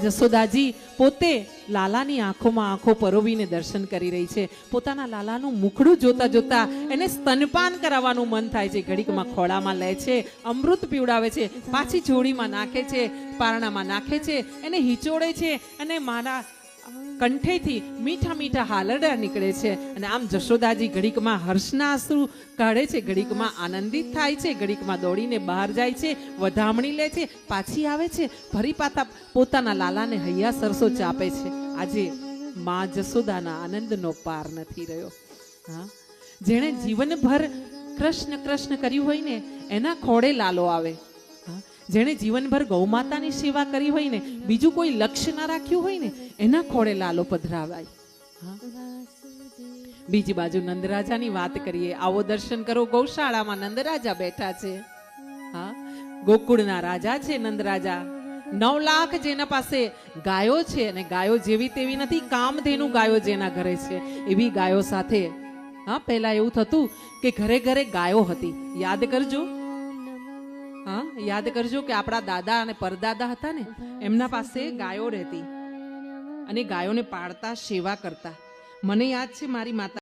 જશોદાજી પોતે લાલાની આંખોમાં આંખો પરોવીને દર્શન કરી રહી છે. પોતાના લાલાનું મુખડું જોતા જોતા એને સ્તનપાન કરાવવાનું મન થાય છે. ઘડીકમાં ખોળામાં લે છે, અમૃત પીવડાવે છે, પાછી જોડીમાં નાખે છે, પારણામાં નાખે છે, એને હિચોડે છે અને મારા કંઠેથી મીઠા મીઠા હાલરડા નીકળે છે. અને આમ જશોદાજી ઘડીકમાં હર્ષના આંસુ કાઢે છે, ઘડીકમાં આનંદિત થાય છે, ઘડીકમાં દોડીને બહાર જાય છે, વધામણી લે છે, પાછી આવે છે, ફરી પાછા પોતાના લાલાને હૈયા સરસો ચાપે છે. આજે માં જશોદાના આનંદનો પાર નથી રહ્યો. હા, જેણે જીવનભર કૃષ્ણ કૃષ્ણ કર્યું હોય ને એના ખોડે લાલો આવે. જેણે જીવનભર ગૌમાતાની સેવા કરી હોય ને, બીજું કોઈ લક્ષ્ય ના રાખ્યું હોય ને, એના ખોળે લાલો પધરાવાય. બીજી બાજુ નંદરાજાની વાત કરીએ. આવો દર્શન કરો. ગૌશાળામાં નંદરાજા બેઠા છે. હા, ગોકુળના રાજા છે નંદરાજા. 9 લાખ જેના પાસે ગાયો છે, અને ગાયો જેવી તેવી નથી, કામધેનુ ગાયો જેના ઘરે છે એવી ગાયો સાથે. હા, પહેલા એવું થતું કે ઘરે ઘરે ગાયો હતી. યાદ કરજો. હા, યાદ કરજો કે આપણા દાદા અને પરદાદા હતા ને, એમના પાસે ગાયો રહેતી અને ગાયોને પાળતા, સેવા કરતા. મને યાદ છે મારી માતા